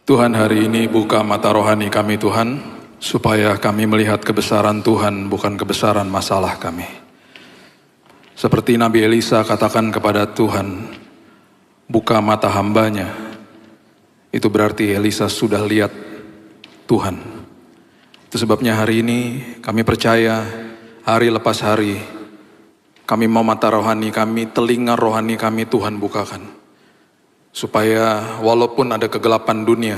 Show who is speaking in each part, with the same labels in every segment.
Speaker 1: Tuhan, hari ini buka mata rohani kami Tuhan, supaya kami melihat kebesaran Tuhan, bukan kebesaran masalah kami. Seperti Nabi Elisa katakan kepada Tuhan, buka mata hambanya. Itu berarti Elisa sudah lihat Tuhan. Itu sebabnya hari ini kami percaya, hari lepas hari, kami mau mata rohani kami, telinga rohani kami Tuhan bukakan. Supaya walaupun ada kegelapan dunia,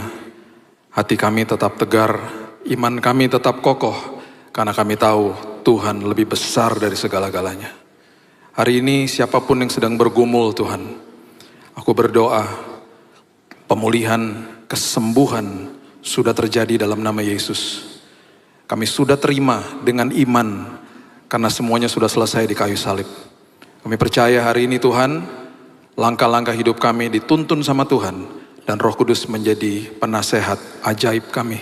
Speaker 1: hati kami tetap tegar, iman kami tetap kokoh, karena kami tahu Tuhan lebih besar dari segala-galanya. Hari ini siapapun yang sedang bergumul Tuhan, aku berdoa, pemulihan, kesembuhan sudah terjadi dalam nama Yesus. Kami sudah terima dengan iman, karena semuanya sudah selesai di kayu salib. Kami percaya hari ini Tuhan, langkah-langkah hidup kami dituntun sama Tuhan, dan Roh Kudus menjadi penasehat ajaib kami.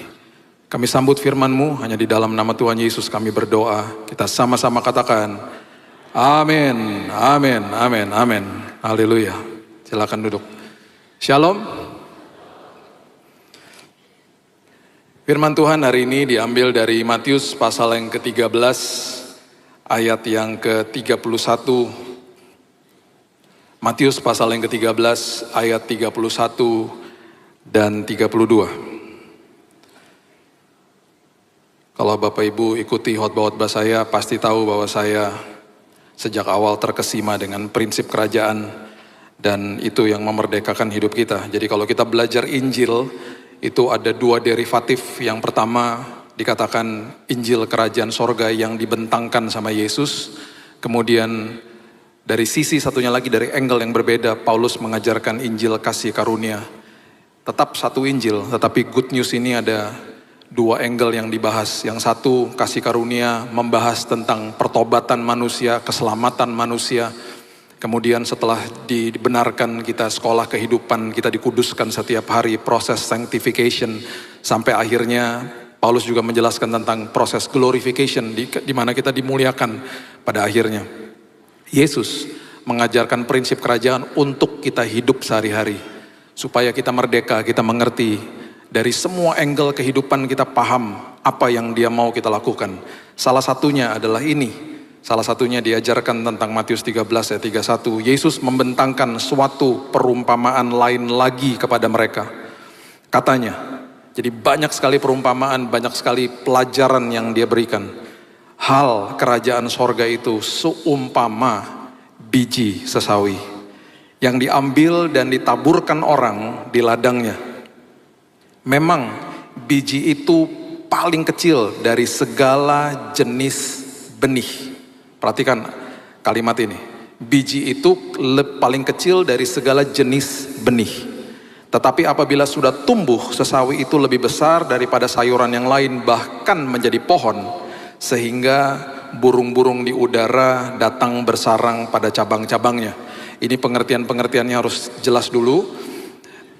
Speaker 1: Kami sambut firman-Mu, hanya di dalam nama Tuhan Yesus kami berdoa. Kita sama-sama katakan, amin, amin, amin, amin. Haleluya. Silakan duduk. Shalom. Firman Tuhan hari ini diambil dari Matius pasal yang ke-13, ayat yang ke-31. Matius pasal yang ke-13 ayat 31 dan 32. Kalau Bapak Ibu ikuti khotbah-khotbah saya, pasti tahu bahwa saya sejak awal terkesima dengan prinsip kerajaan, dan itu yang memerdekakan hidup kita. Jadi kalau kita belajar Injil, itu ada dua derivatif. Yang pertama dikatakan Injil kerajaan sorga yang dibentangkan sama Yesus. Kemudian dari sisi satunya lagi, dari angle yang berbeda, Paulus mengajarkan Injil kasih karunia. Tetap satu Injil, tetapi good news ini ada dua angle yang dibahas. Yang satu, kasih karunia membahas tentang pertobatan manusia, keselamatan manusia. Kemudian setelah dibenarkan, kita sekolah kehidupan, kita dikuduskan setiap hari, proses sanctification. Sampai akhirnya Paulus juga menjelaskan tentang proses glorification, di mana kita dimuliakan pada akhirnya. Yesus mengajarkan prinsip kerajaan untuk kita hidup sehari-hari. Supaya kita merdeka, kita mengerti. Dari semua angle kehidupan kita paham apa yang Dia mau kita lakukan. Salah satunya adalah ini. Salah satunya diajarkan tentang Matius 13 ayat 31. Yesus membentangkan suatu perumpamaan lain lagi kepada mereka. Katanya, jadi banyak sekali perumpamaan, banyak sekali pelajaran yang Dia berikan. Hal kerajaan sorga itu seumpama biji sesawi yang diambil dan ditaburkan orang di ladangnya. Memang biji itu paling kecil dari segala jenis benih. Perhatikan kalimat ini. Biji itu paling kecil dari segala jenis benih. Tetapi apabila sudah tumbuh, sesawi itu lebih besar daripada sayuran yang lain, bahkan menjadi pohon, sehingga burung-burung di udara datang bersarang pada cabang-cabangnya. Ini pengertian-pengertiannya harus jelas dulu.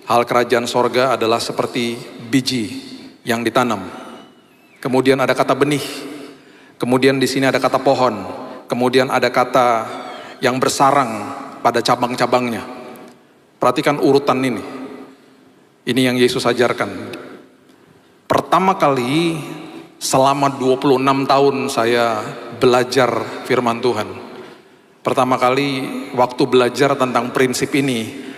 Speaker 1: Hal kerajaan sorga adalah seperti biji yang ditanam. Kemudian ada kata benih. Kemudian di sini ada kata pohon. Kemudian ada kata yang bersarang pada cabang-cabangnya. Perhatikan urutan ini. Ini yang Yesus ajarkan. Pertama kali selama 26 tahun saya belajar firman Tuhan. Pertama kali waktu belajar tentang prinsip ini,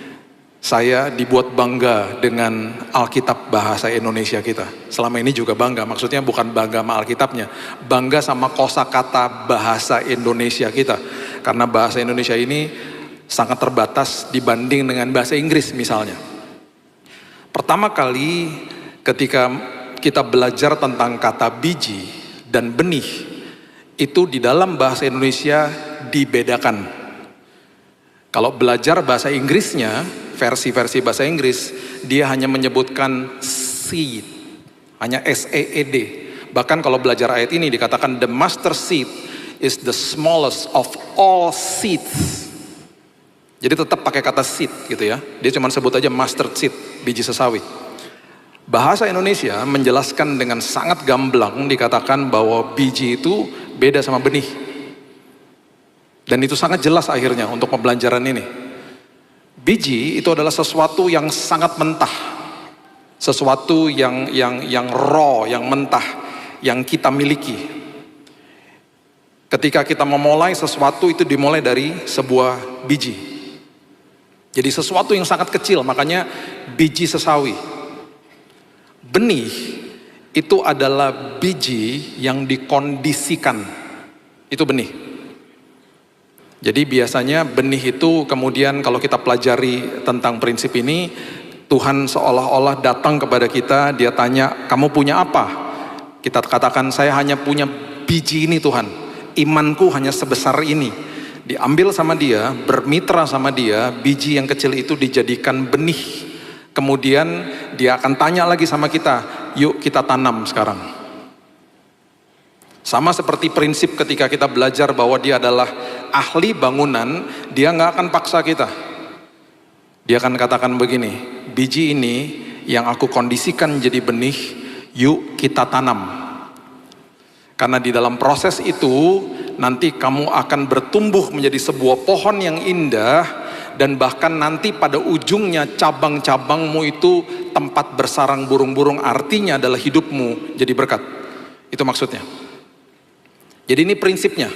Speaker 1: saya dibuat bangga dengan Alkitab bahasa Indonesia kita. Selama ini juga bangga, maksudnya bukan bangga sama Alkitabnya, bangga sama kosakata bahasa Indonesia kita. Karena bahasa Indonesia ini sangat terbatas dibanding dengan bahasa Inggris misalnya. Pertama kali ketika kita belajar tentang kata biji dan benih, itu di dalam bahasa Indonesia dibedakan. Kalau belajar bahasa Inggrisnya, versi-versi bahasa Inggris, dia hanya menyebutkan seed, hanya S-E-E-D. Bahkan kalau belajar ayat ini dikatakan the master seed is the smallest of all seeds. Jadi tetap pakai kata seed gitu ya. Dia cuma sebut aja mustard seed, biji sesawi. Bahasa Indonesia menjelaskan dengan sangat gamblang, dikatakan bahwa biji itu beda sama benih. Dan itu sangat jelas akhirnya untuk pembelajaran ini. Biji itu adalah sesuatu yang sangat mentah. sesuatu yang raw, yang mentah, yang kita miliki. Ketika kita memulai sesuatu itu dimulai dari sebuah biji. Jadi sesuatu yang sangat kecil, makanya biji sesawi. Benih itu adalah biji yang dikondisikan. Itu benih. Jadi biasanya benih itu kemudian kalau kita pelajari tentang prinsip ini, Tuhan seolah-olah datang kepada kita, dia tanya, kamu punya apa? Kita katakan, saya hanya punya biji ini Tuhan, imanku hanya sebesar ini. Diambil sama dia, bermitra sama dia, biji yang kecil itu dijadikan benih. Kemudian dia akan tanya lagi sama kita, yuk kita tanam sekarang. Sama seperti prinsip ketika kita belajar bahwa dia adalah ahli bangunan, dia nggak akan paksa kita. Dia akan katakan begini, biji ini yang aku kondisikan jadi benih, yuk kita tanam. Karena di dalam proses itu, nanti kamu akan bertumbuh menjadi sebuah pohon yang indah, dan bahkan nanti pada ujungnya cabang-cabangmu itu tempat bersarang burung-burung, artinya adalah hidupmu jadi berkat. Itu maksudnya. Jadi ini prinsipnya.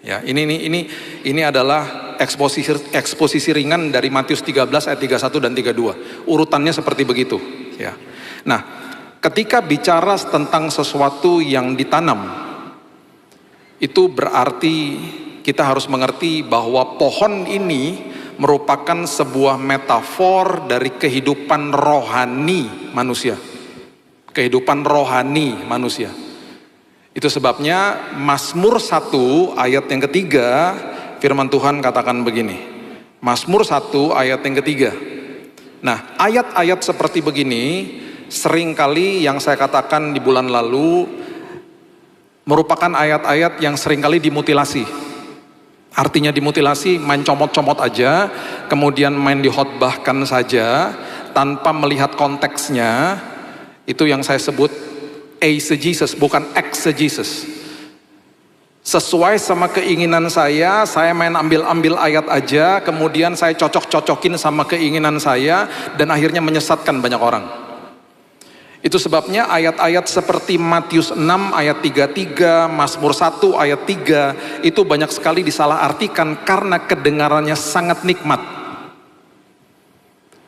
Speaker 1: Ya, ini adalah eksposisi ringan dari Matius 13 ayat 31 dan 32. Urutannya seperti begitu, ya. Nah, ketika bicara tentang sesuatu yang ditanam, itu berarti kita harus mengerti bahwa pohon ini merupakan sebuah metafor dari kehidupan rohani manusia. Kehidupan rohani manusia. Itu sebabnya Mazmur 1 ayat yang ketiga, firman Tuhan katakan begini. Mazmur 1 ayat yang ketiga. Nah, ayat-ayat seperti begini seringkali yang saya katakan di bulan lalu merupakan ayat-ayat yang seringkali dimutilasi. Artinya dimutilasi, main comot-comot aja, kemudian main dihotbahkan saja tanpa melihat konteksnya. Itu yang saya sebut eisegesis, bukan exegesis. Sesuai sama keinginan saya main ambil-ambil ayat aja, kemudian saya cocok-cocokin sama keinginan saya, dan akhirnya menyesatkan banyak orang. Itu sebabnya ayat-ayat seperti Matius 6 ayat 33, Mazmur 1 ayat 3, itu banyak sekali disalahartikan karena kedengarannya sangat nikmat.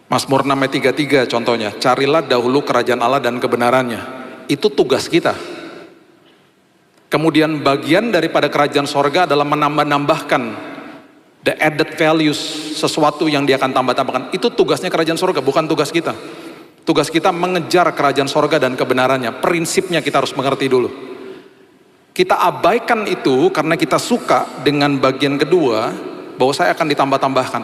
Speaker 1: Mazmur 6 ayat 33 contohnya, carilah dahulu kerajaan Allah dan kebenarannya. Itu tugas kita. Kemudian bagian daripada kerajaan sorga adalah menambah-nambahkan the added values, sesuatu yang dia akan tambah-tambahkan. Itu tugasnya kerajaan sorga, bukan tugas kita. Tugas kita mengejar kerajaan sorga dan kebenarannya. Prinsipnya kita harus mengerti dulu. Kita abaikan itu karena kita suka dengan bagian kedua, bahwa saya akan ditambah-tambahkan.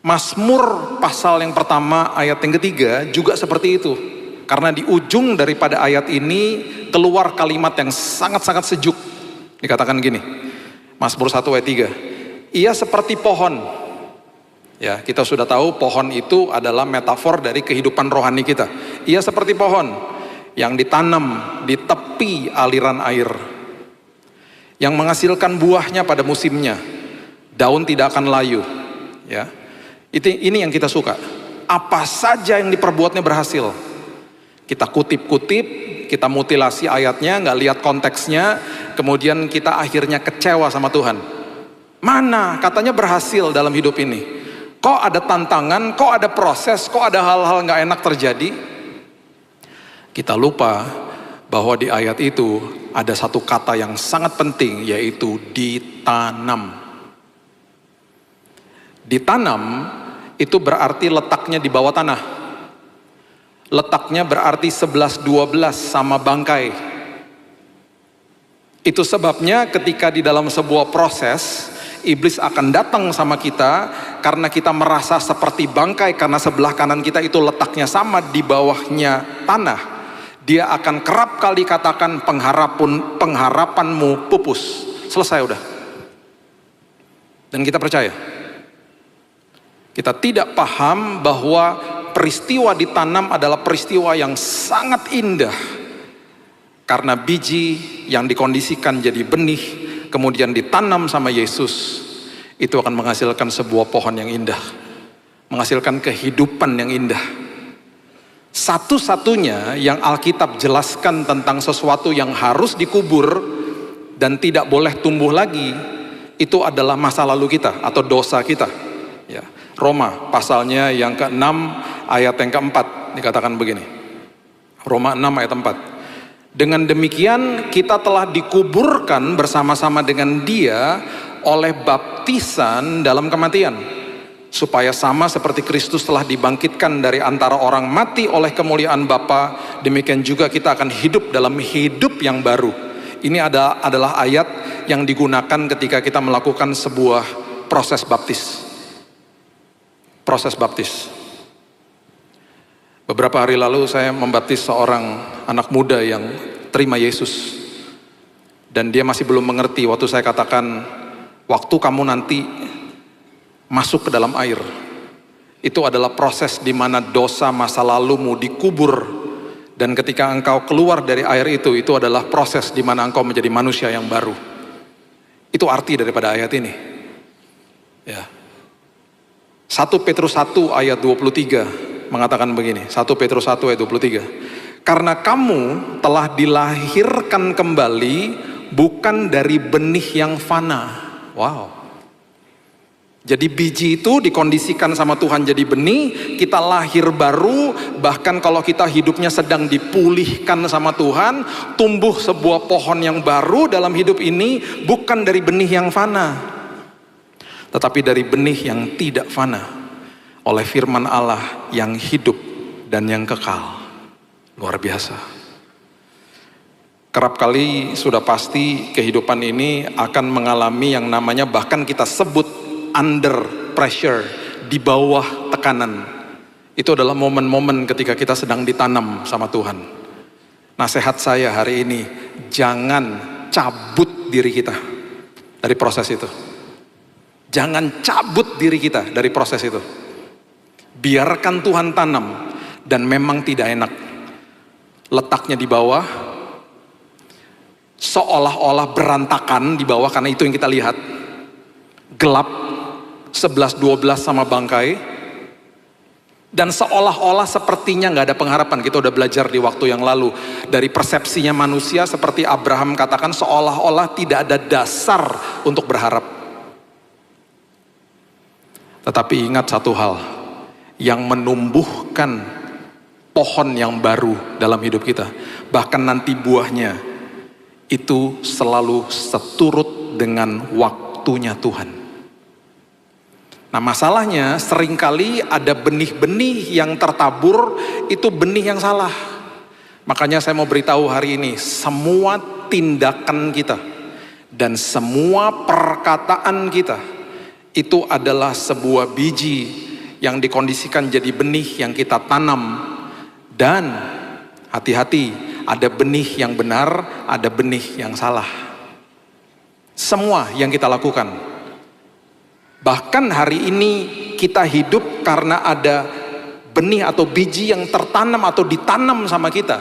Speaker 1: Mazmur pasal yang pertama ayat yang ketiga juga seperti itu. Karena di ujung daripada ayat ini keluar kalimat yang sangat-sangat sejuk. Dikatakan gini, Mazmur 1 ayat 3. Ia seperti pohon. Ya, kita sudah tahu pohon itu adalah metafor dari kehidupan rohani kita. Ia seperti pohon yang ditanam di tepi aliran air, yang menghasilkan buahnya pada musimnya. Daun tidak akan layu. Ya. Ini yang kita suka. Apa saja yang diperbuatnya berhasil. Kita kutip-kutip, kita mutilasi ayatnya, nggak lihat konteksnya, kemudian kita akhirnya kecewa sama Tuhan. Mana katanya berhasil dalam hidup ini? Kok ada tantangan, kok ada proses, kok ada hal-hal nggak enak terjadi? Kita lupa bahwa di ayat itu ada satu kata yang sangat penting, yaitu ditanam. Ditanam itu berarti letaknya di bawah tanah. Letaknya berarti 11-12 sama bangkai. Itu sebabnya ketika di dalam sebuah proses, iblis akan datang sama kita karena kita merasa seperti bangkai, karena sebelah kanan kita itu letaknya sama di bawahnya tanah. Dia akan kerap kali katakan pengharapanmu pupus. Selesai udah. Dan kita percaya. Kita tidak paham bahwa peristiwa ditanam adalah peristiwa yang sangat indah. Karena biji yang dikondisikan jadi benih, kemudian ditanam sama Yesus, itu akan menghasilkan sebuah pohon yang indah. menghasilkan kehidupan yang indah. Satu-satunya yang Alkitab jelaskan tentang sesuatu yang harus dikubur dan tidak boleh tumbuh lagi, itu adalah masa lalu kita atau dosa kita. Ya. Roma pasalnya yang ke-6 ayat yang ke-4 dikatakan begini. Roma 6 ayat 4. Dengan demikian kita telah dikuburkan bersama-sama dengan Dia oleh baptisan dalam kematian, supaya sama seperti Kristus telah dibangkitkan dari antara orang mati oleh kemuliaan Bapa, demikian juga kita akan hidup dalam hidup yang baru. Ini adalah ayat yang digunakan ketika kita melakukan sebuah proses baptis. Proses baptis. Beberapa hari lalu saya membaptis seorang anak muda yang terima Yesus. Dan dia masih belum mengerti waktu saya katakan, waktu kamu nanti masuk ke dalam air, itu adalah proses di mana dosa masa lalumu dikubur. Dan ketika engkau keluar dari air itu adalah proses di mana engkau menjadi manusia yang baru. Itu arti daripada ayat ini. Ya. 1 Petrus 1 ayat 23 mengatakan begini. 1 Petrus 1 ayat 23. Karena kamu telah dilahirkan kembali bukan dari benih yang fana. Wow. Jadi biji itu dikondisikan sama Tuhan jadi benih, kita lahir baru, bahkan kalau kita hidupnya sedang dipulihkan sama Tuhan, tumbuh sebuah pohon yang baru dalam hidup ini, bukan dari benih yang fana, tetapi dari benih yang tidak fana, oleh firman Allah yang hidup dan yang kekal. Luar biasa. Kerap kali sudah pasti kehidupan ini akan mengalami yang namanya bahkan kita sebut under pressure, di bawah tekanan. Itu adalah momen-momen ketika kita sedang ditanam sama Tuhan. Nasihat saya hari ini, jangan cabut diri kita dari proses itu. Jangan cabut diri kita dari proses itu. Biarkan Tuhan tanam, dan memang tidak enak. Letaknya di bawah, seolah-olah berantakan di bawah, karena itu yang kita lihat. Gelap, 11-12 sama bangkai, dan seolah-olah sepertinya gak ada pengharapan. Kita udah belajar di waktu yang lalu, dari persepsinya manusia seperti Abraham katakan, seolah-olah tidak ada dasar untuk berharap. Tetapi ingat satu hal, yang menumbuhkan pohon yang baru dalam hidup kita, bahkan nanti buahnya, itu selalu seturut dengan waktunya Tuhan. Nah masalahnya seringkali ada benih-benih yang tertabur, itu benih yang salah. Makanya saya mau beritahu hari ini, semua tindakan kita dan semua perkataan kita itu adalah sebuah biji yang dikondisikan jadi benih yang kita tanam. Dan hati-hati, ada benih yang benar, ada benih yang salah. Semua yang kita lakukan. Bahkan hari ini kita hidup karena ada benih atau biji yang tertanam atau ditanam sama kita,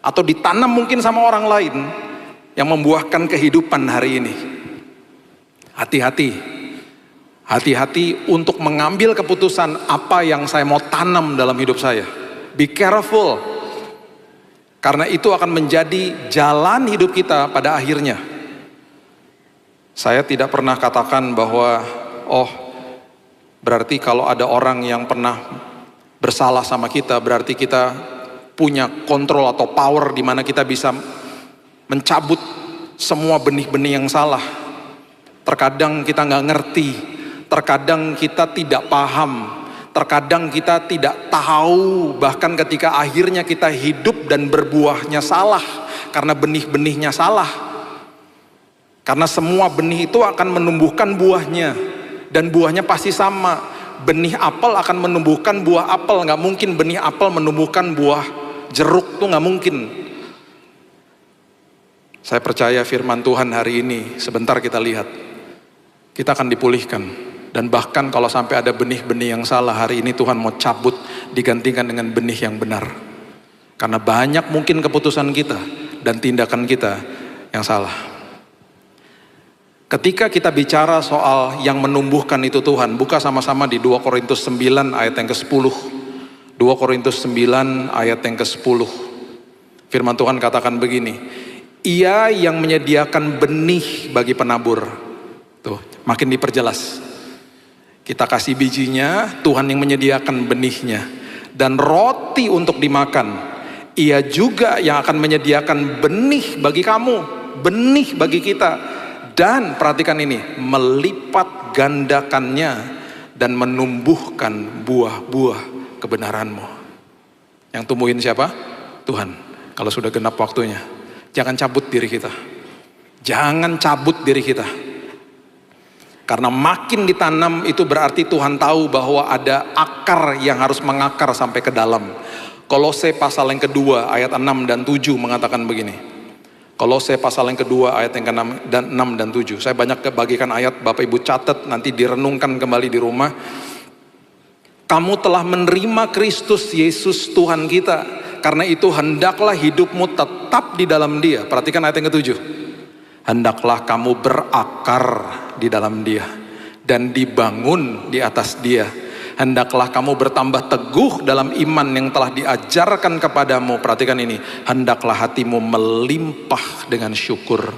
Speaker 1: atau ditanam mungkin sama orang lain, yang membuahkan kehidupan hari ini. Hati-hati, hati-hati untuk mengambil keputusan apa yang saya mau tanam dalam hidup saya. Be careful, karena itu akan menjadi jalan hidup kita pada akhirnya. Saya tidak pernah katakan bahwa oh, berarti kalau ada orang yang pernah bersalah sama kita, berarti kita punya kontrol atau power di mana kita bisa mencabut semua benih-benih yang salah. Terkadang kita nggak ngerti, terkadang kita tidak paham, terkadang kita tidak tahu, bahkan ketika akhirnya kita hidup dan berbuahnya salah, karena benih-benihnya salah. Karena semua benih itu akan menumbuhkan buahnya. Dan buahnya pasti sama. Benih apel akan menumbuhkan buah apel. Gak mungkin benih apel menumbuhkan buah jeruk, tuh gak mungkin. Saya percaya firman Tuhan hari ini, sebentar kita lihat, kita akan dipulihkan. Dan bahkan kalau sampai ada benih-benih yang salah, hari ini Tuhan mau cabut, digantikan dengan benih yang benar. Karena banyak mungkin keputusan kita dan tindakan kita yang salah. Ketika kita bicara soal yang menumbuhkan itu Tuhan, buka sama-sama di 2 Korintus 9 ayat yang ke-10. 2 Korintus 9 ayat yang ke-10. Firman Tuhan katakan begini, Ia yang menyediakan benih bagi penabur. Tuh, makin diperjelas. Kita kasih bijinya, Tuhan yang menyediakan benihnya. Dan roti untuk dimakan, Ia juga yang akan menyediakan benih bagi kamu, benih bagi kita. Dan perhatikan ini, melipat gandakannya dan menumbuhkan buah-buah kebenaranmu. Yang tumbuhin siapa? Tuhan. Kalau sudah genap waktunya, jangan cabut diri kita. Jangan cabut diri kita. Karena makin ditanam itu berarti Tuhan tahu bahwa ada akar yang harus mengakar sampai ke dalam. Kolose pasal yang kedua ayat 6 dan 7 mengatakan begini. Kolose pasal yang kedua ayat yang ke-6 dan 7. Saya banyak bagikan ayat, Bapak Ibu catat, nanti direnungkan kembali di rumah. Kamu telah menerima Kristus Yesus Tuhan kita. Karena itu hendaklah hidupmu tetap di dalam Dia. Perhatikan ayat yang ke-7. Hendaklah kamu berakar di dalam Dia dan dibangun di atas Dia. Hendaklah kamu bertambah teguh dalam iman yang telah diajarkan kepadamu. Perhatikan ini, hendaklah hatimu melimpah dengan syukur.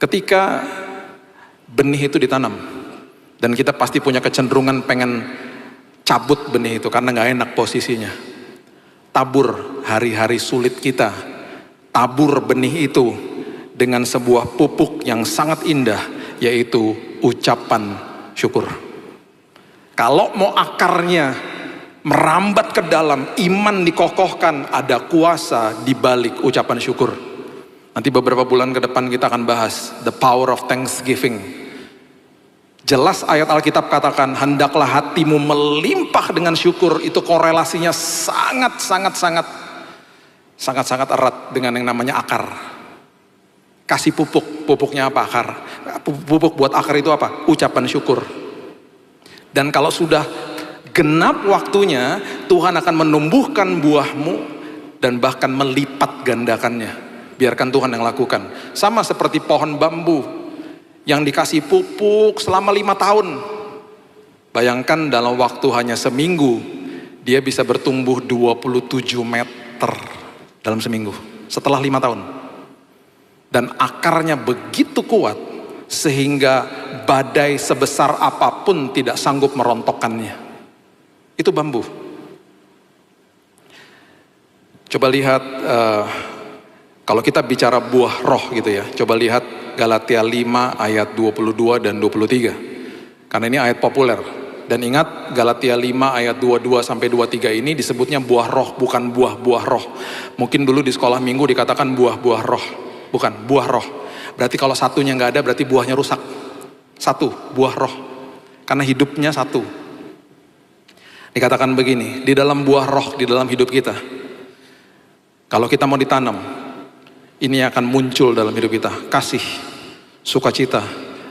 Speaker 1: Ketika benih itu ditanam, dan kita pasti punya kecenderungan pengen cabut benih itu karena gak enak posisinya. Tabur hari-hari sulit kita, tabur benih itu dengan sebuah pupuk yang sangat indah, yaitu ucapan syukur. Kalau mau akarnya merambat ke dalam, iman dikokohkan, ada kuasa di balik ucapan syukur. Nanti beberapa bulan ke depan kita akan bahas the power of thanksgiving. Jelas ayat Alkitab katakan, hendaklah hatimu melimpah dengan syukur. Itu korelasinya sangat-sangat erat dengan yang namanya akar. Kasih pupuk, pupuknya apa? Akar. Pupuk buat akar itu apa? Ucapan syukur. Dan kalau sudah genap waktunya, Tuhan akan menumbuhkan buahmu dan bahkan melipat gandakannya. Biarkan Tuhan yang lakukan. Sama seperti pohon bambu yang dikasih pupuk selama 5 tahun. Bayangkan dalam waktu hanya seminggu, dia bisa bertumbuh 27 meter dalam seminggu. Setelah 5 tahun. Dan akarnya begitu kuat, sehingga badai sebesar apapun tidak sanggup merontokkannya. Itu bambu. Coba lihat, kalau kita bicara buah roh gitu ya, coba lihat Galatia 5 ayat 22 dan 23. Karena ini ayat populer. Dan ingat, Galatia 5 ayat 22 sampai 23 ini disebutnya buah roh, bukan buah-buah roh. Mungkin dulu di sekolah minggu dikatakan buah-buah roh, bukan buah roh. Berarti kalau satunya nggak ada, berarti buahnya rusak. Satu, buah roh. Karena hidupnya satu. Dikatakan begini, di dalam buah roh, di dalam hidup kita, kalau kita mau ditanam, ini akan muncul dalam hidup kita. Kasih, sukacita,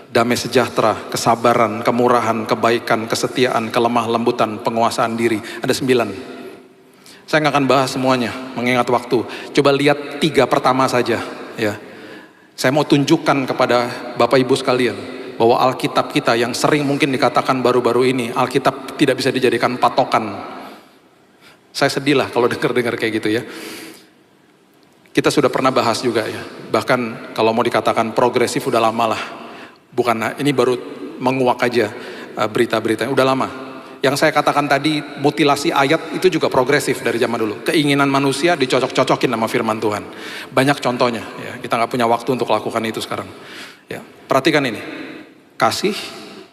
Speaker 1: damai sejahtera, kesabaran, kemurahan, kebaikan, kesetiaan, kelemah lembutan, penguasaan diri. Ada 9. Saya nggak akan bahas semuanya, mengingat waktu. Coba lihat 3 pertama saja, ya. Saya mau tunjukkan kepada Bapak Ibu sekalian bahwa Alkitab kita yang sering mungkin dikatakan baru-baru ini, Alkitab tidak bisa dijadikan patokan. Saya sedih lah kalau dengar-dengar kayak gitu ya. Kita sudah pernah bahas juga ya. Bahkan kalau mau dikatakan progresif udah lama lah. Bukan, ini baru menguak aja berita-berita, udah lama. Yang saya katakan tadi, mutilasi ayat itu juga progresif dari zaman dulu. Keinginan manusia dicocok-cocokin sama firman Tuhan. Banyak contohnya, ya. Kita nggak punya waktu untuk lakukan itu sekarang. Ya, perhatikan ini. Kasih,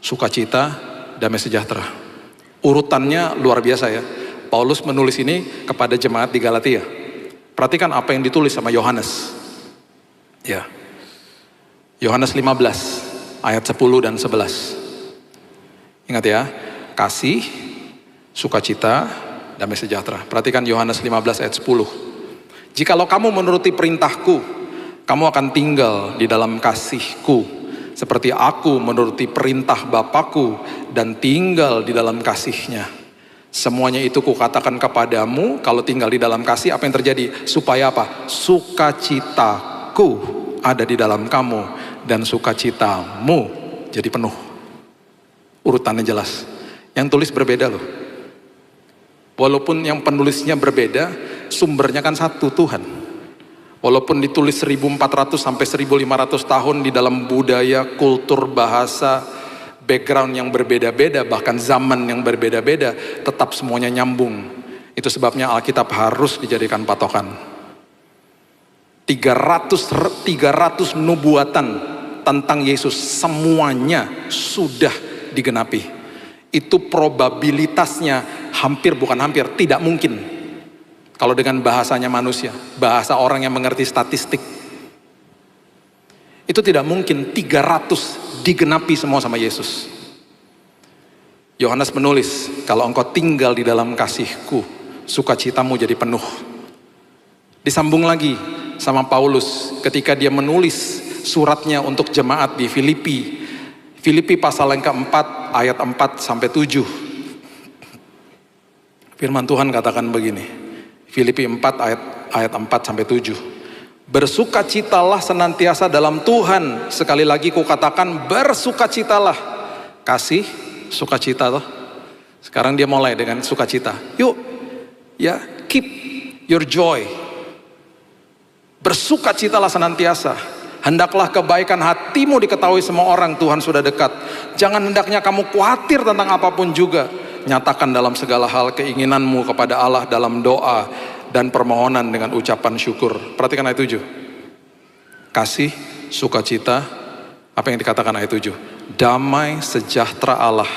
Speaker 1: sukacita, damai sejahtera. Urutannya luar biasa ya. Paulus menulis ini kepada jemaat di Galatia. Perhatikan apa yang ditulis sama Yohanes. Ya. Yohanes 15, ayat 10 dan 11. Ingat ya. Kasih, sukacita, damai sejahtera. Perhatikan Yohanes 15 ayat 10. Jikalau kamu menuruti perintahku, kamu akan tinggal di dalam kasihku, seperti aku menuruti perintah Bapakku dan tinggal di dalam kasihnya. Semuanya itu kukatakan kepadamu, kalau tinggal di dalam kasih, apa yang terjadi? Supaya apa? Sukacitaku ada di dalam kamu dan sukacitamu jadi penuh. Urutannya jelas. Yang tulis berbeda loh. Walaupun yang penulisnya berbeda, sumbernya kan satu, Tuhan. Walaupun ditulis 1400 sampai 1500 tahun di dalam budaya, kultur, bahasa, background yang berbeda-beda, bahkan zaman yang berbeda-beda, tetap semuanya nyambung. Itu sebabnya Alkitab harus dijadikan patokan. 300 nubuatan tentang Yesus semuanya sudah digenapi. Itu probabilitasnya tidak mungkin. Kalau dengan bahasanya manusia, bahasa orang yang mengerti statistik, itu tidak mungkin 300 digenapi semua sama Yesus. Yohanes menulis, kalau engkau tinggal di dalam kasihku, sukacitamu jadi penuh. Disambung lagi sama Paulus ketika dia menulis suratnya untuk jemaat di Filipi. Filipi pasal yang keempat ayat 4 sampai 7. Firman Tuhan katakan begini. Filipi 4 ayat 4 sampai 7. Bersukacitalah senantiasa dalam Tuhan. Sekali lagi kukatakan bersukacitalah. Kasih, sukacita toh. Sekarang dia mulai dengan sukacita. Yuk, ya, keep your joy. Bersukacitalah senantiasa. Hendaklah kebaikan hatimu diketahui semua orang, Tuhan sudah dekat. Jangan hendaknya kamu khawatir tentang apapun juga. Nyatakan dalam segala hal keinginanmu kepada Allah dalam doa dan permohonan dengan ucapan syukur. Perhatikan ayat 7. Kasih, sukacita, apa yang dikatakan ayat 7? Damai sejahtera Allah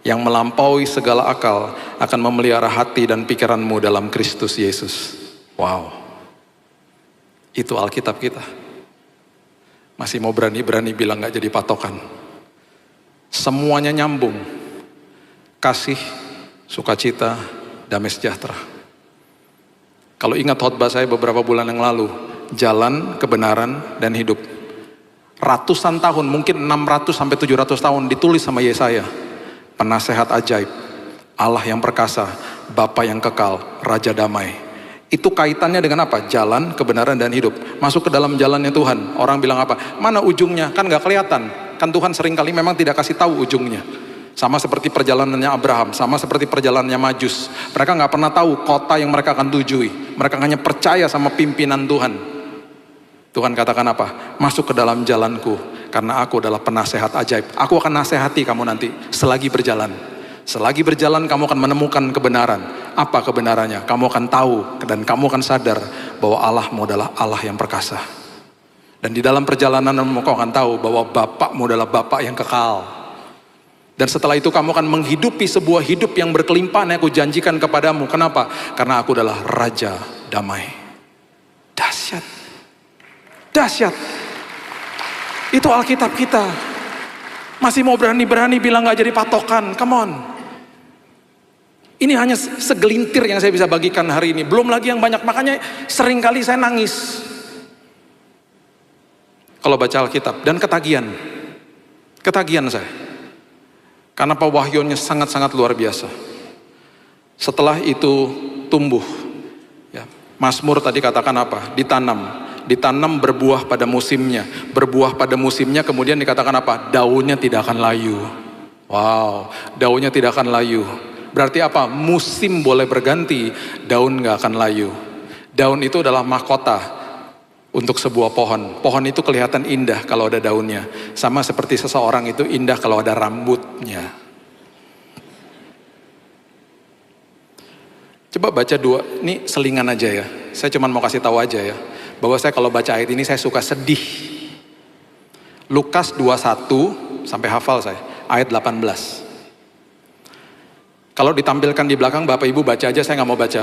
Speaker 1: yang melampaui segala akal akan memelihara hati dan pikiranmu dalam Kristus Yesus. Wow. Itu Alkitab kita. Masih mau berani-berani bilang gak jadi patokan. Semuanya nyambung. Kasih, sukacita, damai sejahtera. Kalau ingat khotbah saya beberapa bulan yang lalu, jalan, kebenaran, dan hidup. Ratusan tahun, mungkin 600 sampai 700 tahun ditulis sama Yesaya. Penasehat ajaib, Allah yang perkasa, Bapa yang kekal, Raja damai. Itu kaitannya dengan apa? Jalan, kebenaran, dan hidup. Masuk ke dalam jalannya Tuhan. Orang bilang apa? Mana ujungnya? Kan gak kelihatan. Kan Tuhan seringkali memang tidak kasih tahu ujungnya. Sama seperti perjalanannya Abraham, sama seperti perjalanannya Majus. Mereka gak pernah tahu kota yang mereka akan tujui. Mereka hanya percaya sama pimpinan Tuhan. Tuhan katakan apa? Masuk ke dalam jalanku, karena aku adalah penasehat ajaib. Aku akan nasihati kamu nanti selagi berjalan. Selagi berjalan kamu akan menemukan kebenaran. Apa kebenarannya? Kamu akan tahu dan kamu akan sadar bahwa Allahmu adalah Allah yang perkasa. Dan di dalam perjalananmu kau akan tahu bahwa Bapakmu adalah Bapak yang kekal. Dan setelah itu kamu akan menghidupi sebuah hidup yang berkelimpahan yang aku janjikan kepadamu. Kenapa? Karena aku adalah Raja damai. Dahsyat. Dahsyat. Itu Alkitab kita. Masih mau berani-berani bilang gak jadi patokan. Come on. Ini hanya segelintir yang saya bisa bagikan hari ini. Belum lagi yang banyak. Makanya seringkali saya nangis kalau baca Alkitab. Dan ketagihan. Ketagihan saya. Karena pewahyuannya sangat-sangat luar biasa. Setelah itu tumbuh. Ya. Mazmur tadi katakan apa? Ditanam. Ditanam berbuah pada musimnya. Berbuah pada musimnya kemudian dikatakan apa? Daunnya tidak akan layu. Wow. Daunnya tidak akan layu. Berarti apa? Musim boleh berganti, daun gak akan layu. Daun itu adalah mahkota untuk sebuah pohon. Pohon itu kelihatan indah kalau ada daunnya. Sama seperti seseorang itu indah kalau ada rambutnya. Coba baca ini selingan aja ya. Saya cuma mau kasih tahu aja ya. Bahwa saya kalau baca ayat ini saya suka sedih. Lukas 21, sampai hafal saya, ayat 18. Kalau ditampilkan di belakang, Bapak Ibu baca aja, saya nggak mau baca.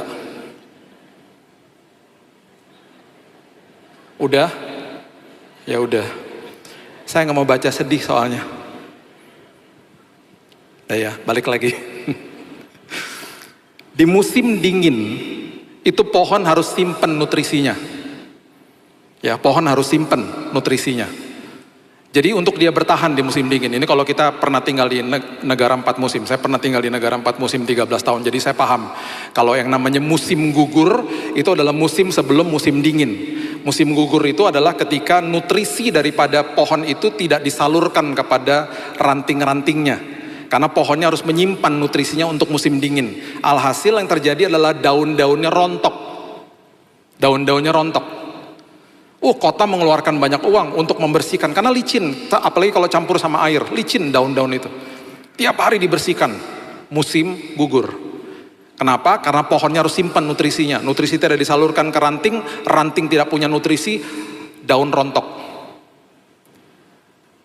Speaker 1: Udah? Ya udah. Saya nggak mau baca, sedih soalnya. Ya, balik lagi. Di musim dingin, itu pohon harus simpen nutrisinya. Ya, pohon harus simpen nutrisinya. Jadi untuk dia bertahan di musim dingin, ini kalau kita pernah tinggal di negara 4 musim, saya pernah tinggal di negara 4 musim 13 tahun, jadi saya paham. Kalau yang namanya musim gugur, itu adalah musim sebelum musim dingin. Musim gugur itu adalah ketika nutrisi daripada pohon itu tidak disalurkan kepada ranting-rantingnya. Karena pohonnya harus menyimpan nutrisinya untuk musim dingin. Alhasil yang terjadi adalah daun-daunnya rontok. Daun-daunnya rontok. Kota mengeluarkan banyak uang untuk membersihkan. Karena licin, apalagi kalau campur sama air. Licin daun-daun itu. Tiap hari dibersihkan. Musim gugur. Kenapa? Karena pohonnya harus simpan nutrisinya. Nutrisi tidak disalurkan ke ranting, ranting tidak punya nutrisi, daun rontok.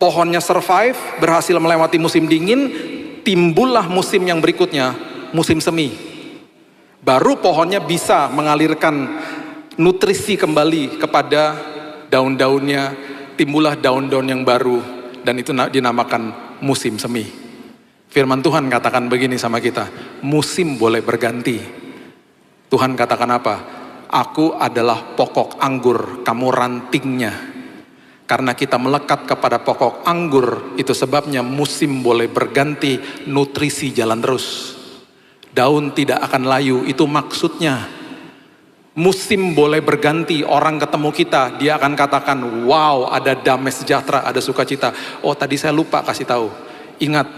Speaker 1: Pohonnya survive, berhasil melewati musim dingin, timbullah musim yang berikutnya, musim semi. Baru pohonnya bisa mengalirkan nutrisi kembali kepada daun-daunnya, timbullah daun-daun yang baru, dan itu dinamakan musim semi. Firman Tuhan katakan begini sama kita, musim boleh berganti. Tuhan katakan apa? Aku adalah pokok anggur, kamu rantingnya. Karena kita melekat kepada pokok anggur, itu sebabnya musim boleh berganti, nutrisi jalan terus. Daun tidak akan layu, itu maksudnya. Musim boleh berganti, orang ketemu kita, dia akan katakan, wow, ada damai sejahtera, ada sukacita. Oh, tadi saya lupa kasih tahu. Ingat,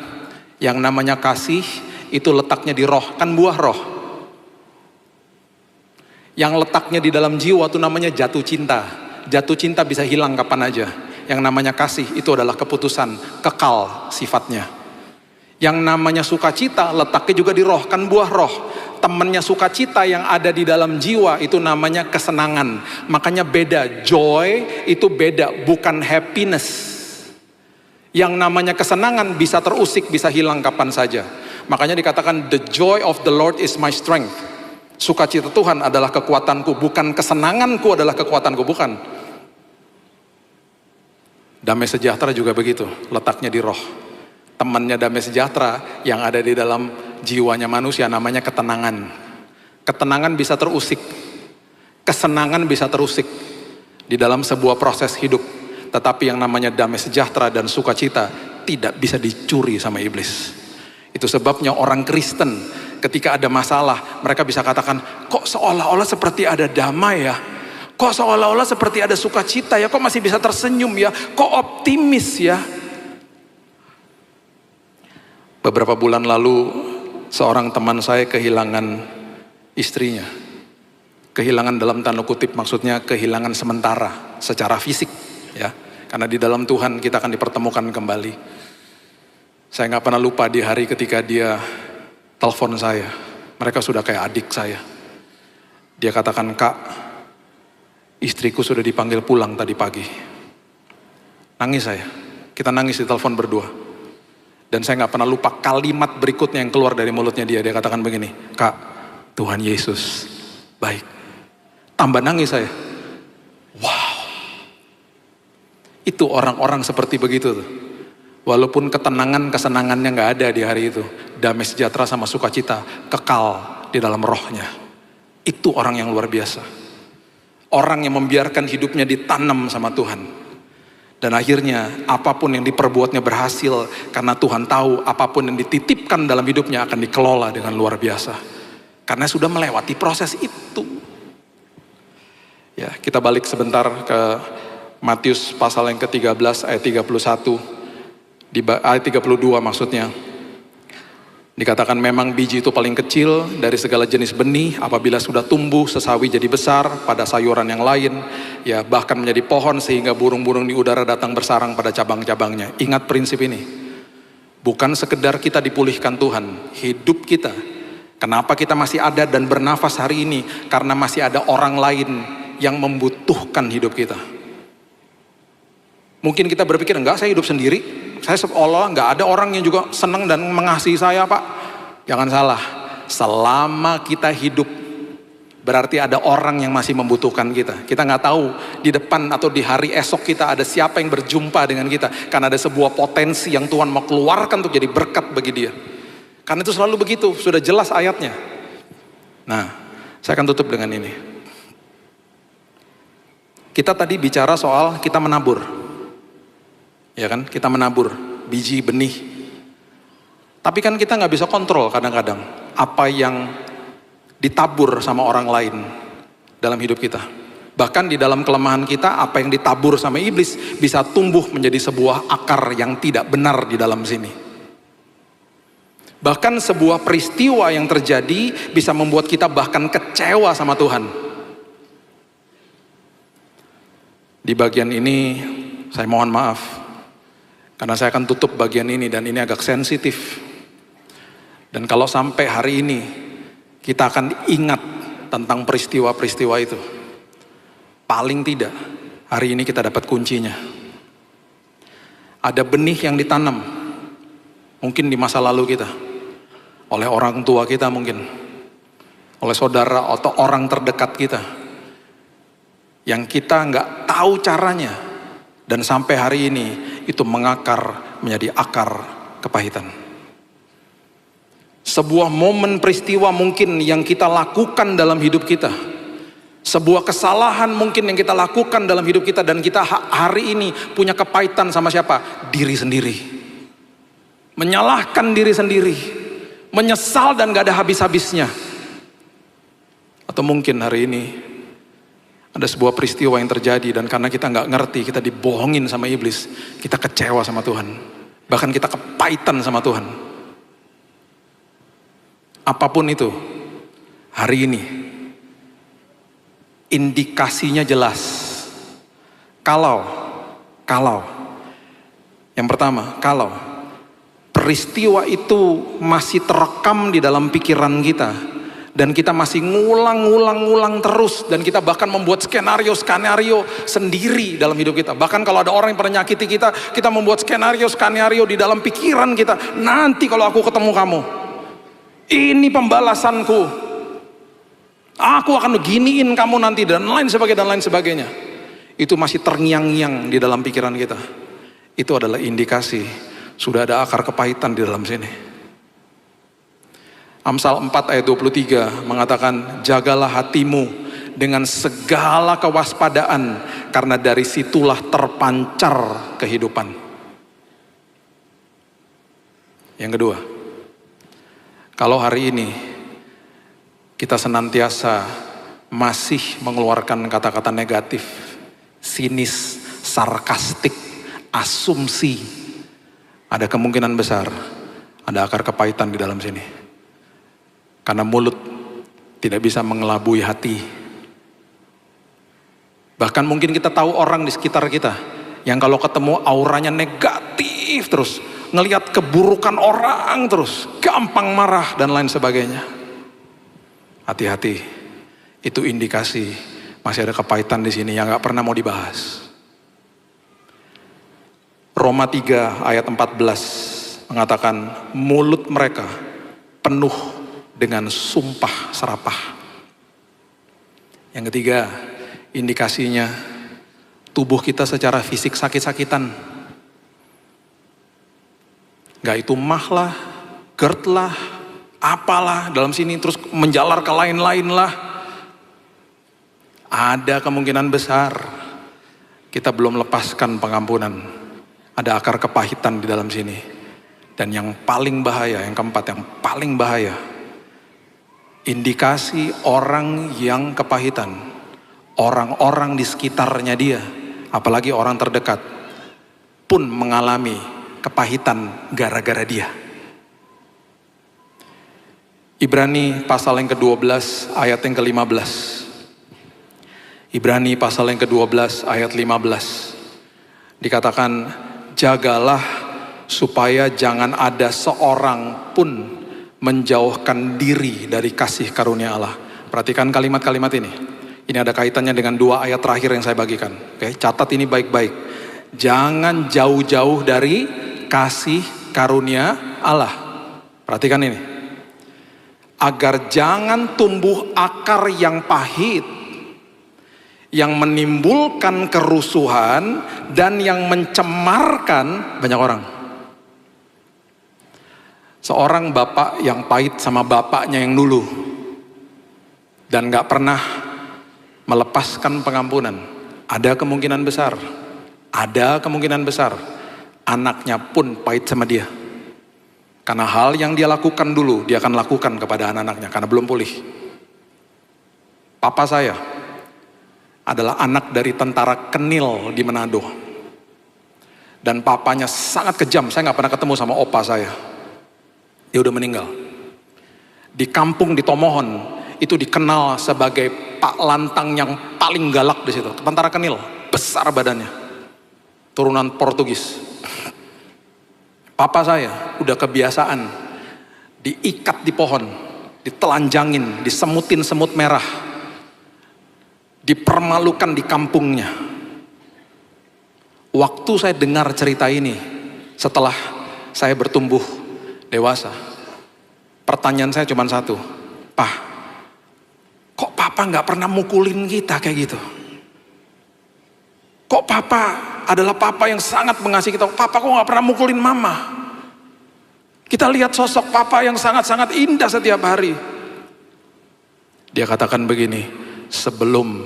Speaker 1: yang namanya kasih itu letaknya di roh, kan buah roh. Yang letaknya di dalam jiwa itu namanya jatuh cinta. Jatuh cinta bisa hilang kapan aja. Yang namanya kasih itu adalah keputusan, kekal sifatnya. Yang namanya sukacita letaknya juga di roh, kan buah roh. Temannya sukacita yang ada di dalam jiwa itu namanya kesenangan. Makanya beda, joy itu beda, bukan happiness. Yang namanya kesenangan bisa terusik, bisa hilang kapan saja. Makanya dikatakan the joy of the Lord is my strength. Sukacita Tuhan adalah kekuatanku, bukan kesenanganku adalah kekuatanku, bukan. Damai sejahtera juga begitu, letaknya di roh. Temannya damai sejahtera yang ada di dalam jiwanya manusia namanya ketenangan. Ketenangan bisa terusik, kesenangan bisa terusik di dalam sebuah proses hidup. Tetapi yang namanya damai sejahtera dan sukacita tidak bisa dicuri sama iblis. Itu sebabnya orang Kristen ketika ada masalah, mereka bisa katakan, kok seolah-olah seperti ada damai ya? Kok seolah-olah seperti ada sukacita ya? Kok masih bisa tersenyum ya? Kok optimis ya? Beberapa bulan lalu, seorang teman saya kehilangan istrinya. Kehilangan dalam tanda kutip maksudnya kehilangan sementara secara fisik. Ya, karena di dalam Tuhan kita akan dipertemukan kembali. Saya nggak pernah lupa di hari ketika dia telepon saya. Mereka sudah kayak adik saya. Dia katakan, Kak, istriku sudah dipanggil pulang tadi pagi. Nangis saya. Kita nangis di telepon berdua. Dan saya nggak pernah lupa kalimat berikutnya yang keluar dari mulutnya dia. Dia katakan begini, Kak, Tuhan Yesus baik. Tambah nangis saya. Wow. Itu orang-orang seperti begitu tuh. Walaupun ketenangan, kesenangannya gak ada di hari itu. Damai sejahtera sama sukacita kekal di dalam rohnya. Itu orang yang luar biasa. Orang yang membiarkan hidupnya ditanam sama Tuhan. Dan akhirnya apapun yang diperbuatnya berhasil. Karena Tuhan tahu apapun yang dititipkan dalam hidupnya akan dikelola dengan luar biasa. Karena sudah melewati proses itu. Ya, kita balik sebentar ke Matius pasal yang ke-13 ayat 31, di ayat 32 maksudnya. Dikatakan memang biji itu paling kecil dari segala jenis benih, apabila sudah tumbuh sesawi jadi besar pada sayuran yang lain, ya bahkan menjadi pohon sehingga burung-burung di udara datang bersarang pada cabang-cabangnya. Ingat prinsip ini, bukan sekedar kita dipulihkan Tuhan, hidup kita. Kenapa kita masih ada dan bernafas hari ini? Karena masih ada orang lain yang membutuhkan hidup kita. Mungkin kita berpikir, enggak, saya hidup sendiri. Saya seolah enggak ada orang yang juga senang dan mengasihi saya, Pak. Jangan salah. Selama kita hidup, berarti ada orang yang masih membutuhkan kita. Kita nggak tahu di depan atau di hari esok kita ada siapa yang berjumpa dengan kita. Karena ada sebuah potensi yang Tuhan mau keluarkan untuk jadi berkat bagi dia. Karena itu selalu begitu, sudah jelas ayatnya. Nah, saya akan tutup dengan ini. Kita tadi bicara soal kita menabur. Ya kan, kita menabur biji benih. Tapi kan kita nggak bisa kontrol kadang-kadang apa yang ditabur sama orang lain dalam hidup kita. Bahkan di dalam kelemahan kita, apa yang ditabur sama iblis bisa tumbuh menjadi sebuah akar yang tidak benar di dalam sini. Bahkan sebuah peristiwa yang terjadi bisa membuat kita bahkan kecewa sama Tuhan. Di bagian ini saya mohon maaf, karena saya akan tutup bagian ini dan ini agak sensitif. Dan kalau sampai hari ini kita akan ingat tentang peristiwa-peristiwa itu, paling tidak hari ini kita dapat kuncinya. Ada benih yang ditanam mungkin di masa lalu kita, oleh orang tua kita mungkin, oleh saudara atau orang terdekat kita, yang kita nggak tahu caranya, dan sampai hari ini itu mengakar menjadi akar kepahitan. Sebuah momen peristiwa mungkin yang kita lakukan dalam hidup kita, sebuah kesalahan mungkin yang kita lakukan dalam hidup kita, dan kita hari ini punya kepahitan sama siapa? Diri sendiri. Menyalahkan diri sendiri, menyesal dan gak ada habis-habisnya. Atau mungkin hari ini ada sebuah peristiwa yang terjadi, dan karena kita gak ngerti, kita dibohongin sama iblis, kita kecewa sama Tuhan, bahkan kita kepahitan sama Tuhan. Apapun itu, hari ini indikasinya jelas. Kalau yang pertama, kalau peristiwa itu masih terekam di dalam pikiran kita, dan kita masih ngulang terus, dan kita bahkan membuat skenario sendiri dalam hidup kita. Bahkan kalau ada orang yang pernah nyakiti kita, kita membuat skenario di dalam pikiran kita. Nanti kalau aku ketemu kamu, ini pembalasanku, aku akan beginiin kamu nanti, dan lain sebagainya. Itu masih terngiang-ngiang di dalam pikiran kita. Itu adalah indikasi sudah ada akar kepahitan di dalam sini. Amsal 4 ayat 23 mengatakan, jagalah hatimu dengan segala kewaspadaan, karena dari situlah terpancar kehidupan. Yang kedua, kalau hari ini kita senantiasa masih mengeluarkan kata-kata negatif, sinis, sarkastik, asumsi, ada kemungkinan besar ada akar kepahitan di dalam sini. Karena mulut tidak bisa mengelabui hati. Bahkan mungkin kita tahu orang di sekitar kita yang kalau ketemu auranya negatif terus, ngelihat keburukan orang terus, gampang marah dan lain sebagainya. Hati-hati, itu indikasi masih ada kepahitan di sini yang gak pernah mau dibahas. Roma 3 ayat 14 mengatakan, mulut mereka penuh dengan sumpah serapah. Yang ketiga, indikasinya tubuh kita secara fisik sakit-sakitan. Gak itu mah lah, GERD lah, apalah dalam sini, terus menjalar ke lain-lain lah. Ada kemungkinan besar kita belum lepaskan pengampunan. Ada akar kepahitan di dalam sini. Dan yang paling bahaya, yang keempat, yang paling bahaya, indikasi orang yang kepahitan, orang-orang di sekitarnya dia, apalagi orang terdekat, pun mengalami kepahitan gara-gara dia. Ibrani pasal yang ke-12 ayat yang ke-15. Ibrani pasal yang ke-12 ayat 15. Dikatakan, jagalah supaya jangan ada seorang pun menjauhkan diri dari kasih karunia Allah. Perhatikan kalimat-kalimat ini. Ini ada kaitannya dengan 2 ayat terakhir yang saya bagikan. Oke, catat ini baik-baik. Jangan jauh-jauh dari kasih karunia Allah. Perhatikan ini. Agar jangan tumbuh akar yang pahit, yang menimbulkan kerusuhan dan yang mencemarkan banyak orang. Seorang bapak yang pahit sama bapaknya yang dulu dan gak pernah melepaskan pengampunan, ada kemungkinan besar anaknya pun pahit sama dia. Karena hal yang dia lakukan dulu, dia akan lakukan kepada anak-anaknya karena belum pulih. Papa saya, adalah anak dari tentara Kenil di Manado. Dan papanya sangat kejam, saya gak pernah ketemu sama opa saya. Dia udah meninggal. Di kampung di Tomohon, itu dikenal sebagai Pak Lantang yang paling galak di situ. Tentara Kenil, besar badannya. Turunan Portugis. Papa saya udah kebiasaan diikat di pohon, ditelanjangin, disemutin semut merah, dipermalukan di kampungnya. Waktu saya dengar cerita ini, setelah saya bertumbuh dewasa, pertanyaan saya cuma satu, "Pak, kok papa gak pernah mukulin kita kayak gitu? Kok papa adalah papa yang sangat mengasihi kita, papa kok gak pernah mukulin mama? Kita lihat sosok papa yang sangat-sangat indah setiap hari." Dia katakan begini, "Sebelum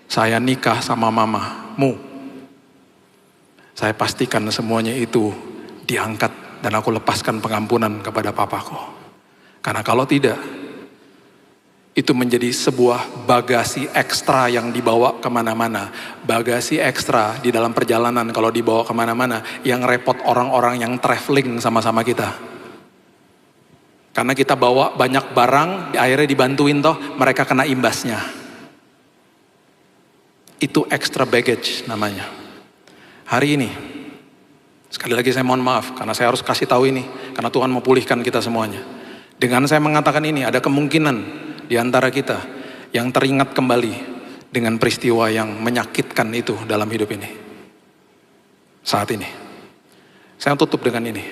Speaker 1: saya nikah sama mamamu, saya pastikan semuanya itu diangkat dan aku lepaskan pengampunan kepada papaku. Karena kalau tidak, itu menjadi sebuah bagasi ekstra yang dibawa kemana-mana. Bagasi ekstra di dalam perjalanan kalau dibawa kemana-mana, yang repot orang-orang yang traveling sama-sama kita. Karena kita bawa banyak barang, akhirnya dibantuin toh, mereka kena imbasnya. Itu extra baggage namanya. Hari ini, sekali lagi saya mohon maaf, karena saya harus kasih tahu ini, karena Tuhan mau pulihkan kita semuanya. Dengan saya mengatakan ini, ada kemungkinan di antara kita yang teringat kembali dengan peristiwa yang menyakitkan itu dalam hidup ini. Saat ini, saya tutup dengan ini.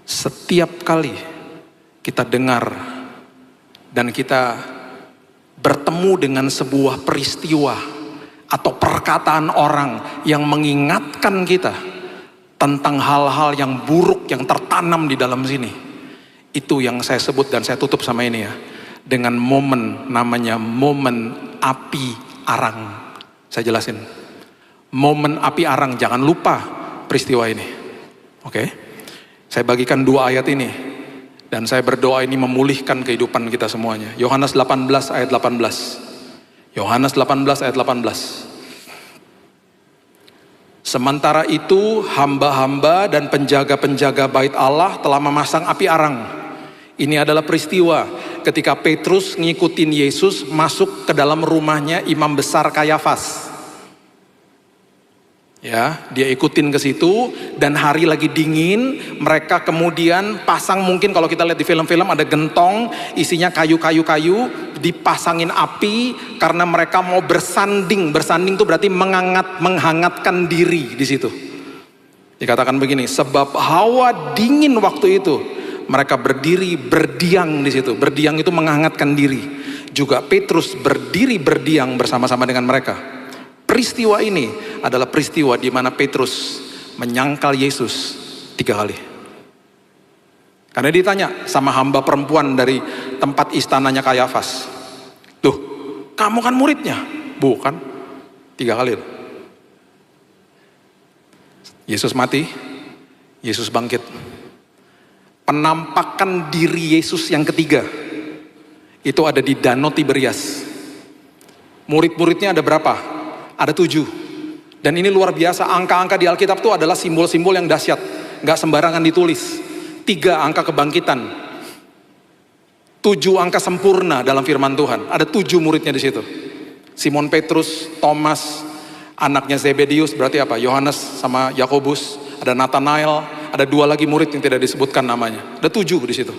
Speaker 1: Setiap kali kita dengar dan kita bertemu dengan sebuah peristiwa atau perkataan orang yang mengingatkan kita tentang hal-hal yang buruk yang tertanam di dalam sini, itu yang saya sebut dan saya tutup sama ini ya, dengan momen namanya momen api arang. Saya jelasin. Momen api arang, jangan lupa peristiwa ini. Oke? Saya bagikan 2 ayat ini dan saya berdoa ini memulihkan kehidupan kita semuanya. Yohanes 18 ayat 18. Yohanes 18 ayat 18. Sementara itu hamba-hamba dan penjaga-penjaga bait Allah telah memasang api arang. Ini adalah peristiwa ketika Petrus ngikutin Yesus masuk ke dalam rumahnya imam besar Kayafas. Ya, dia ikutin ke situ dan hari lagi dingin, mereka kemudian pasang, mungkin kalau kita lihat di film-film ada gentong isinya kayu-kayu, dipasangin api karena mereka mau bersanding. Bersanding itu berarti menghangatkan diri di situ. Dikatakan begini, sebab hawa dingin waktu itu, mereka berdiri berdiam di situ. Berdiam itu menghangatkan diri. Juga Petrus berdiri berdiam bersama-sama dengan mereka. Peristiwa ini adalah peristiwa di mana Petrus menyangkal Yesus 3 kali. Karena ditanya sama hamba perempuan dari tempat istananya Kayafas, "Tuh, kamu kan muridnya?" "Bukan." 3 kali. Yesus mati, Yesus bangkit. Penampakan diri Yesus yang ketiga itu ada di Danau Tiberias. Murid-muridnya ada berapa? Ada 7. Dan ini luar biasa, angka-angka di Alkitab itu adalah simbol-simbol yang dahsyat, gak sembarangan ditulis. 3 angka kebangkitan, 7 angka sempurna dalam firman Tuhan. Ada 7 muridnya di situ. Simon Petrus, Thomas, anaknya Zebedius, berarti apa? Yohanes sama Yakobus. Ada Nathanael, ada 2 lagi murid yang tidak disebutkan namanya. Ada 7 di situ.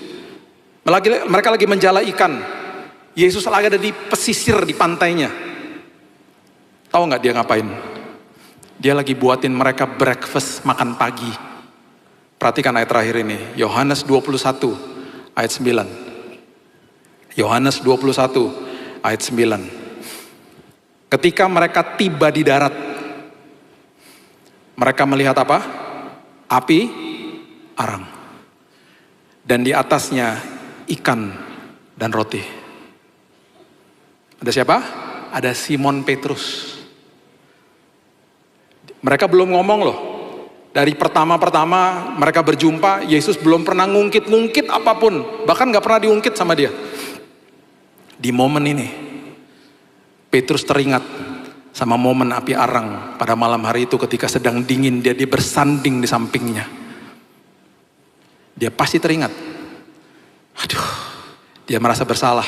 Speaker 1: Mereka lagi menjala ikan. Yesus lagi ada di pesisir di pantainya. Tahu nggak dia ngapain? Dia lagi buatin mereka breakfast, makan pagi. Perhatikan ayat terakhir ini, Yohanes 21 ayat 9. Yohanes 21 ayat 9. Ketika mereka tiba di darat, mereka melihat apa? Api arang. Dan di atasnya ikan dan roti. Ada siapa? Ada Simon Petrus. Mereka belum ngomong loh. Dari pertama-pertama mereka berjumpa, Yesus belum pernah ngungkit-ngungkit apapun. Bahkan gak pernah diungkit sama dia. Di momen ini, Petrus teringat sama momen api arang pada malam hari itu ketika sedang dingin dia bersanding di sampingnya. Dia pasti teringat. Aduh, dia merasa bersalah.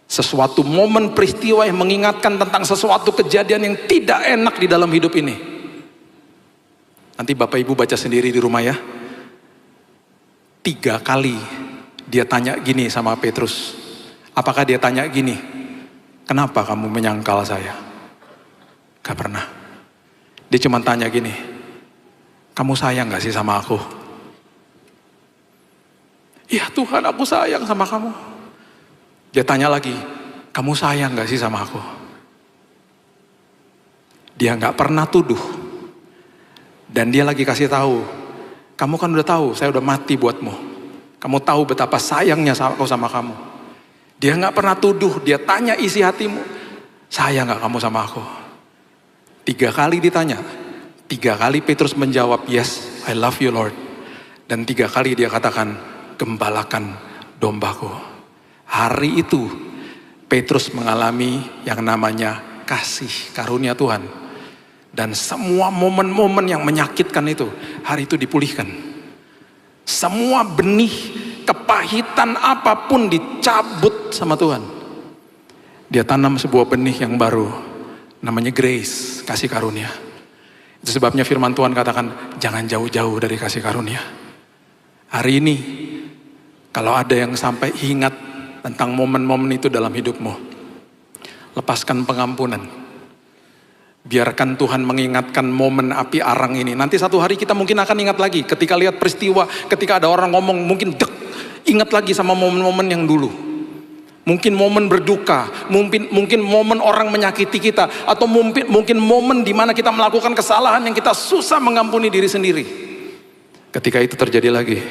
Speaker 1: Sesuatu momen peristiwa yang mengingatkan tentang sesuatu kejadian yang tidak enak di dalam hidup ini. Nanti Bapak Ibu baca sendiri di rumah ya. 3 kali dia tanya gini sama Petrus. Apakah dia tanya gini? Kenapa kamu menyangkal saya? Gak pernah. Dia cuma tanya gini. Kamu sayang gak sih sama aku? Ya Tuhan, aku sayang sama kamu. Dia tanya lagi. Kamu sayang gak sih sama aku? Dia gak pernah tuduh. Dan dia lagi kasih tahu. Kamu kan udah tahu, saya udah mati buatmu. Kamu tahu betapa sayangnya aku sama kamu. Dia gak pernah tuduh, dia tanya isi hatimu. Sayang gak kamu sama aku? 3 kali ditanya. 3 kali Petrus menjawab, yes, I love you Lord. Dan 3 kali dia katakan, gembalakan dombaku. Hari itu, Petrus mengalami yang namanya kasih karunia Tuhan. Dan semua momen-momen yang menyakitkan itu, hari itu dipulihkan. Semua benih kepahitan apapun dicabut sama Tuhan. Dia tanam sebuah benih yang baru, namanya grace, kasih karunia. Itu sebabnya firman Tuhan katakan, jangan jauh-jauh dari kasih karunia. Hari ini, kalau ada yang sampai ingat tentang momen-momen itu dalam hidupmu, lepaskan pengampunan. Biarkan Tuhan mengingatkan momen api arang ini. Nanti satu hari kita mungkin akan ingat lagi. Ketika lihat peristiwa, ketika ada orang ngomong, mungkin ingat lagi sama momen-momen yang dulu. Mungkin momen berduka, mungkin momen orang menyakiti kita, atau mungkin momen di mana kita melakukan kesalahan yang kita susah mengampuni diri sendiri. Ketika itu terjadi lagi,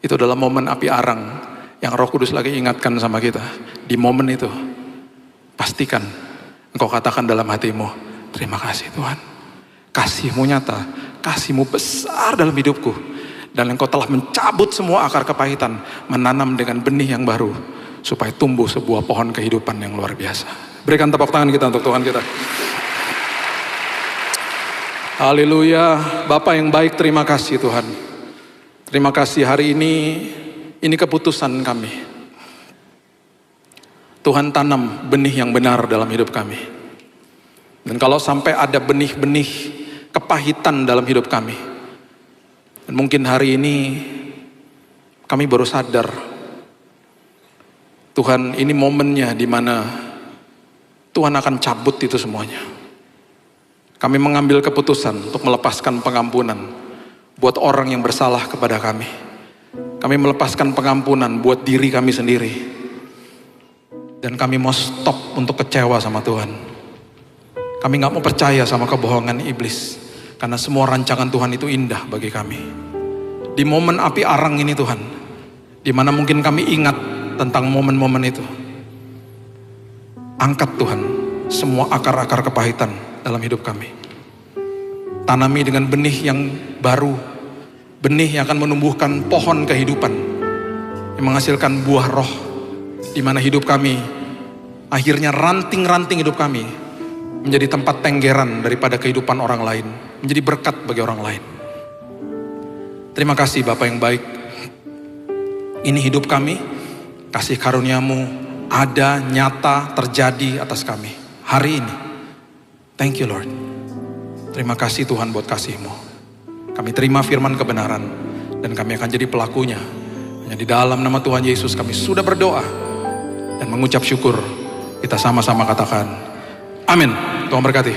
Speaker 1: itu adalah momen api arang yang Roh Kudus lagi ingatkan sama kita. Di momen itu, pastikan engkau katakan dalam hatimu, terima kasih Tuhan. Kasih-Mu nyata, kasih-Mu besar dalam hidupku. Dan engkau telah mencabut semua akar kepahitan, menanam dengan benih yang baru, supaya tumbuh sebuah pohon kehidupan yang luar biasa. Berikan tepuk tangan kita untuk Tuhan kita. Haleluya. Bapa yang baik, terima kasih Tuhan. Terima kasih hari ini keputusan kami. Tuhan tanam benih yang benar dalam hidup kami. Dan kalau sampai ada benih-benih kepahitan dalam hidup kami, dan mungkin hari ini kami baru sadar, Tuhan, ini momennya di mana Tuhan akan cabut itu semuanya. Kami mengambil keputusan untuk melepaskan pengampunan buat orang yang bersalah kepada kami. Kami melepaskan pengampunan buat diri kami sendiri. Dan kami mau stop untuk kecewa sama Tuhan. Kami gak mau percaya sama kebohongan iblis. Karena semua rancangan Tuhan itu indah bagi kami. Di momen api arang ini Tuhan, dimana mungkin kami ingat tentang momen-momen itu, angkat Tuhan semua akar-akar kepahitan dalam hidup kami. Tanami dengan benih yang baru, benih yang akan menumbuhkan pohon kehidupan, yang menghasilkan buah roh, di mana hidup kami, akhirnya ranting-ranting hidup kami, menjadi tempat tenggeran daripada kehidupan orang lain, menjadi berkat bagi orang lain. Terima kasih Bapa yang baik. Ini hidup kami, kasih karunia-Mu ada, nyata, terjadi atas kami hari ini. Thank you Lord. Terima kasih Tuhan buat kasih-Mu. Kami terima firman kebenaran, dan kami akan jadi pelakunya. Hanya di dalam nama Tuhan Yesus kami sudah berdoa dan mengucap syukur. Kita sama-sama katakan, amin. Tuhan berkati.